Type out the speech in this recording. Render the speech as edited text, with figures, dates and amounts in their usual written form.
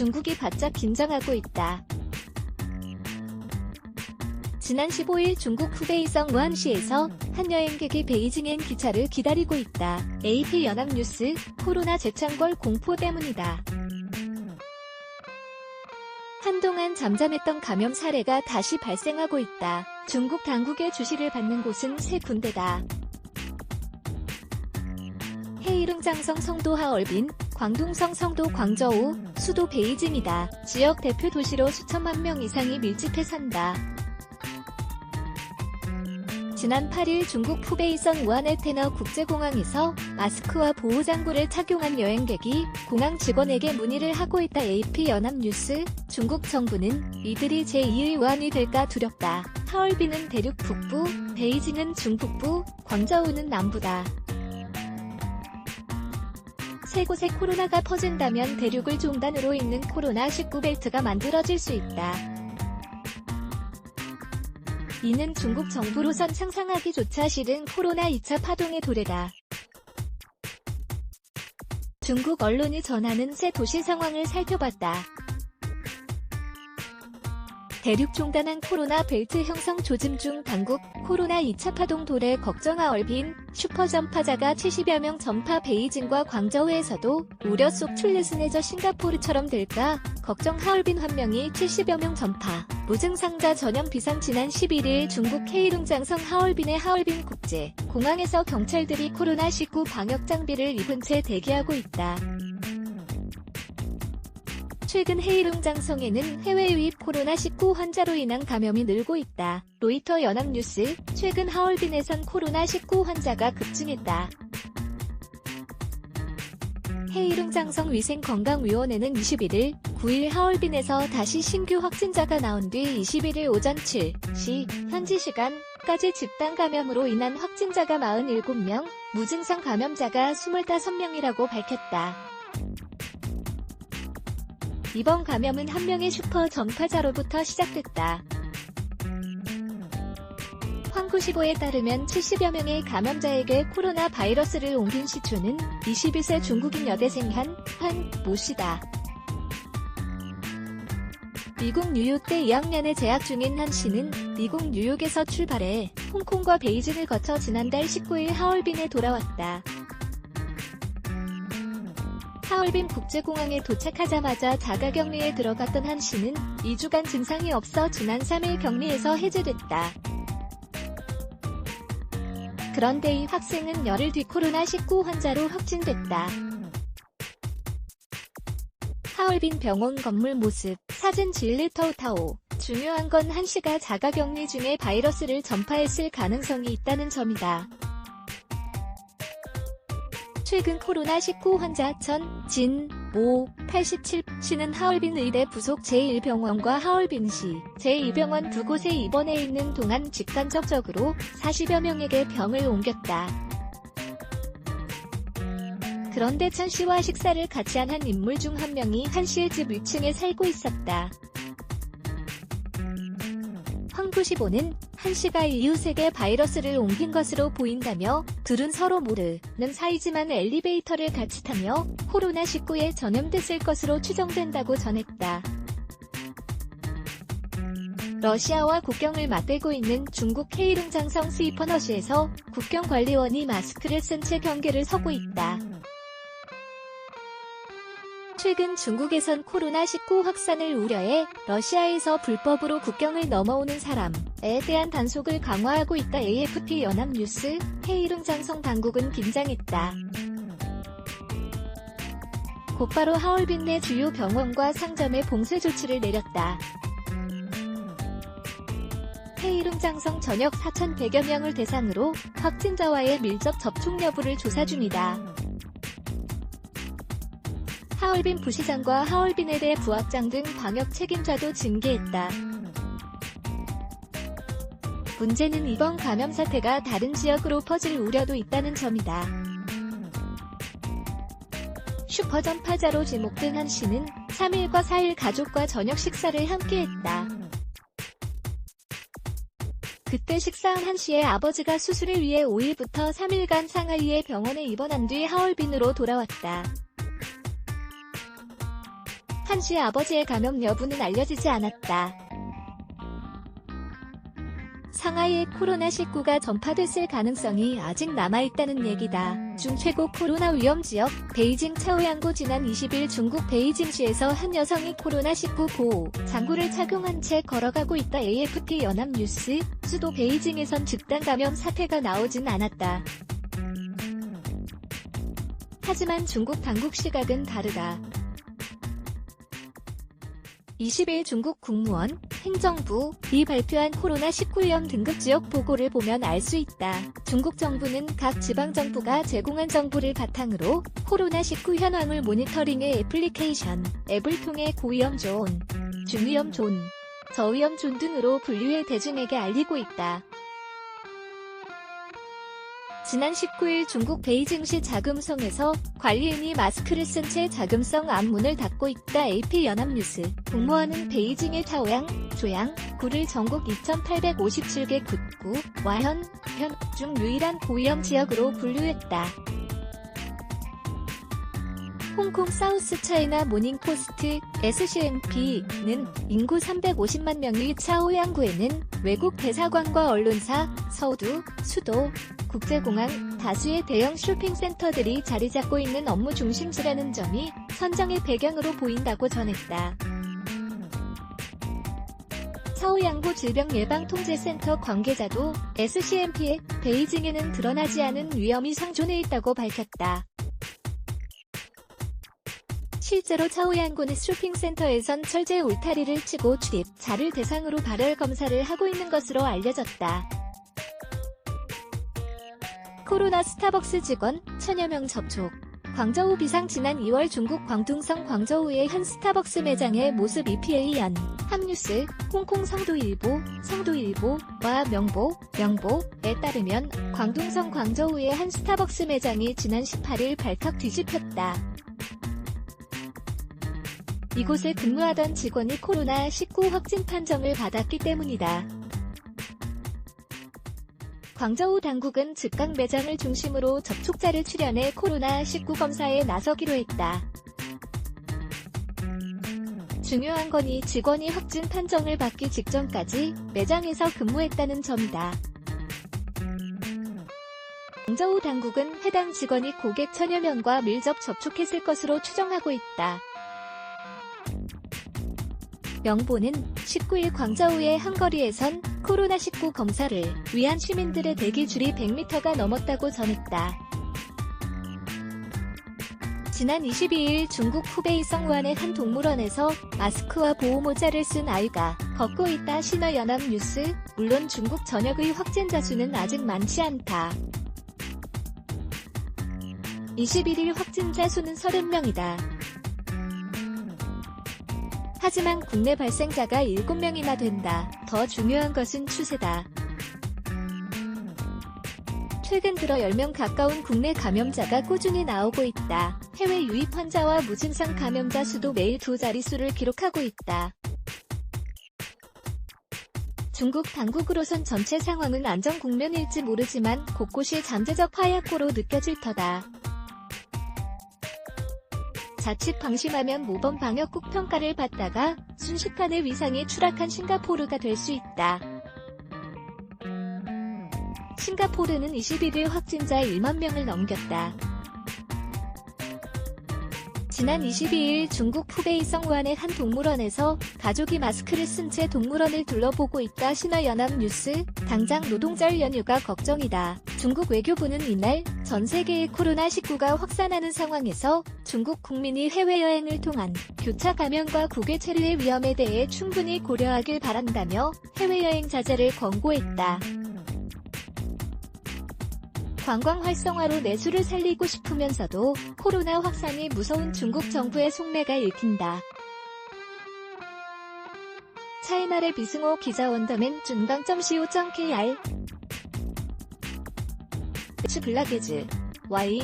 중국이 바짝 긴장하고 있다. 지난 15일 중국 후베이성 우한시에서 한 여행객이 베이징행 기차를 기다리고 있다. AP연합뉴스, 코로나 재창궐 공포 때문이다. 한동안 잠잠했던 감염 사례가 다시 발생하고 있다. 중국 당국의 주시를 받는 곳은 3군데다. 헤이룽장성 성도 하얼빈, 광둥성 성도 광저우, 수도 베이징이다. 지역 대표 도시로 수천만 명 이상이 밀집해 산다. 지난 8일 중국 후베이성 우한의 테너 국제공항에서 마스크와 보호장구를 착용한 여행객이 공항 직원에게 문의를 하고 있다. AP연합뉴스, 중국 정부는 이들이 제2의 우한이 될까 두렵다. 하얼빈은 대륙 북부, 베이징은 중북부, 광저우는 남부다. 세 곳에 코로나가 퍼진다면 대륙을 종단으로 잇는 코로나19 벨트가 만들어질 수 있다. 이는 중국 정부로선 상상하기조차 싫은 코로나 2차 파동의 도래다. 중국 언론이 전하는 세 도시 상황을 살펴봤다. 대륙 종단한 코로나 벨트 형성 조짐 중 당국, 코로나 2차 파동 도래 걱정 하얼빈, 슈퍼 전파자가 70여 명 전파 베이징과 광저우에서도 우려 속 출레스내저 싱가포르처럼 될까? 걱정 하얼빈 환명이 70여 명 전파, 무증상자 전염 비상 지난 11일 중국 헤이룽장성 하얼빈의 하얼빈 국제 공항에서 경찰들이 코로나19 방역 장비를 입은 채 대기하고 있다. 최근 헤이룽장성에는 해외 유입 코로나19 환자로 인한 감염이 늘고 있다. 로이터 연합뉴스, 최근 하얼빈에선 코로나19 환자가 급증했다. 헤이룽장성 위생건강위원회는 21일, 9일 하얼빈에서 다시 신규 확진자가 나온 뒤 21일 오전 7시 현지 시간까지 집단 감염으로 인한 확진자가 47명, 무증상 감염자가 25명이라고 밝혔다. 이번 감염은 한 명의 슈퍼 전파자로부터 시작됐다. 황구15에 따르면 70여 명의 감염자에게 코로나 바이러스를 옮긴 시초는 21세 중국인 여대생 한 모씨다. 미국 뉴욕대 2학년에 재학 중인 한 씨는 미국 뉴욕에서 출발해 홍콩과 베이징을 거쳐 지난달 19일 하얼빈에 돌아왔다. 하얼빈 국제공항에 도착하자마자 자가격리에 들어갔던 한 씨는 2주간 증상이 없어 지난 3일 격리에서 해제됐다. 그런데 이 학생은 열흘 뒤 코로나19 환자로 확진됐다. 하얼빈 병원 건물 모습, 사진 질리터우타오. 중요한 건 한 씨가 자가격리 중에 바이러스를 전파했을 가능성이 있다는 점이다. 최근 코로나19 환자 진.모. 87씨는 하얼빈 의대 부속 제1병원과 하얼빈시 제2병원 두 곳에 입원해 있는 동안 직간접적으로 40여 명에게 병을 옮겼다. 그런데 천 씨와 식사를 같이 한 한 인물 중 한 명이 한 씨의 집 위층에 살고 있었다. 황구15는 한 씨가 이웃에게 바이러스를 옮긴 것으로 보인다며 둘은 서로 모르는 사이지만 엘리베이터를 같이 타며 코로나19에 전염됐을 것으로 추정된다고 전했다. 러시아와 국경을 맞대고 있는 중국 헤이룽장성 스위퍼너시에서 국경관리원이 마스크를 쓴 채 경계를 서고 있다. 최근 중국에선 코로나19 확산을 우려해 러시아에서 불법으로 국경을 넘어오는 사람에 대한 단속을 강화하고 있다. AFP 연합뉴스, 헤이룽장성 당국은 긴장했다. 곧바로 하얼빈 내 주요 병원과 상점에 봉쇄 조치를 내렸다. 헤이룽장성 전역 4,100여 명을 대상으로 확진자와의 밀접 접촉 여부를 조사 중이다. 하얼빈 부시장과 하얼빈에 대해 부학장 등 방역 책임자도 징계했다. 문제는 이번 감염 사태가 다른 지역으로 퍼질 우려도 있다는 점이다. 슈퍼 전파자로 지목된 한 씨는 3일과 4일 가족과 저녁 식사를 함께했다. 그때 식사한 한 씨의 아버지가 수술을 위해 5일부터 3일간 상하이의 병원에 입원한 뒤 하얼빈으로 돌아왔다. 한씨 아버지의 감염 여부는 알려지지 않았다. 상하이에 코로나19가 전파됐을 가능성이 아직 남아있다는 얘기다. 중 최고 코로나 위험 지역 베이징 차오양구 지난 20일 중국 베이징시에서 한 여성이 코로나19 보호 장구를 착용한 채 걸어가고 있다. AFP 연합뉴스. 수도 베이징에선 집단 감염 사태가 나오진 않았다. 하지만 중국 당국 시각은 다르다. 20일 중국 국무원, 행정부이 발표한 코로나19 위험 등급 지역 보고를 보면 알 수 있다. 중국 정부는 각 지방정부가 제공한 정보를 바탕으로 코로나19 현황을 모니터링의 애플리케이션, 앱을 통해 고위험 존, 중위험 존, 저위험 존 등으로 분류해 대중에게 알리고 있다. 지난 19일 중국 베이징시 자금성에서 관리인이 마스크를 쓴 채 자금성 앞문을 닫고 있다. AP 연합뉴스. 국무원은 베이징의 타오양, 조양, 구를 전국 2,857개 굿구, 와현, 현 중 유일한 고위험 지역으로 분류했다. 홍콩 사우스 차이나 모닝포스트 SCMP는 인구 350만 명의 차오양구에는 외국 대사관과 언론사, 서두, 수도, 국제공항, 다수의 대형 쇼핑센터들이 자리 잡고 있는 업무 중심지라는 점이 선정의 배경으로 보인다고 전했다. 차오양구 질병예방통제센터 관계자도 SCMP에 베이징에는 드러나지 않은 위험이 상존해 있다고 밝혔다. 실제로 차오양구는 쇼핑센터에선 철제 울타리를 치고 출입자를 대상으로 발열 검사를 하고 있는 것으로 알려졌다. 코로나 스타벅스 직원 1000여 명 접촉. 광저우 비상. 지난 2월 중국 광둥성 광저우의 한 스타벅스 매장의 모습. EPA 연합뉴스. 홍콩 성도일보와 명보에 따르면 광둥성 광저우의 한 스타벅스 매장이 지난 18일 발칵 뒤집혔다. 이곳에 근무하던 직원이 코로나19 확진 판정을 받았기 때문이다. 광저우 당국은 즉각 매장을 중심으로 접촉자를 추련해 코로나19 검사에 나서기로 했다. 중요한 건 이 직원이 확진 판정을 받기 직전까지 매장에서 근무했다는 점이다. 광저우 당국은 해당 직원이 고객 1000여 명과 밀접 접촉했을 것으로 추정하고 있다. 명보는 19일 광저우의 한 거리에선 코로나19 검사를 위한 시민들의 대기줄이 100m가 넘었다고 전했다. 지난 22일 중국 후베이 성완의 한 동물원에서 마스크와 보호모자를 쓴 아이가 걷고 있다. 신화연합뉴스. 물론 중국 전역의 확진자 수는 아직 많지 않다. 21일 확진자 수는 30명이다. 하지만 국내 발생자가 7명이나 된다. 더 중요한 것은 추세다. 최근 들어 10명 가까운 국내 감염자가 꾸준히 나오고 있다. 해외 유입 환자와 무증상 감염자 수도 매일 2자릿수를 기록하고 있다. 중국 당국으로선 전체 상황은 안정 국면일지 모르지만 곳곳이 잠재적 하약고로 느껴질 터다. 자칫 방심하면 모범 방역국 평가를 받다가 순식간에 위상이 추락한 싱가포르가 될 수 있다. 싱가포르는 21일 확진자 1만 명을 넘겼다. 지난 22일 중국 후베이 성완의 한 동물원에서 가족이 마스크를 쓴 채 동물원을 둘러보고 있다. 신화연합뉴스. 당장 노동절 연휴가 걱정이다. 중국 외교부는 이날 전 세계의 코로나19가 확산하는 상황에서 중국 국민이 해외여행을 통한 교차 감염과 국외 체류의 위험에 대해 충분히 고려하길 바란다며 해외여행 자제를 권고했다. 관광 활성화로 내수를 살리고 싶으면서도 코로나 확산이 무서운 중국 정부의 속내가 읽힌다. 차이나의 비승호 기자. 원더맨 준강.co.kr 블라게즈 Y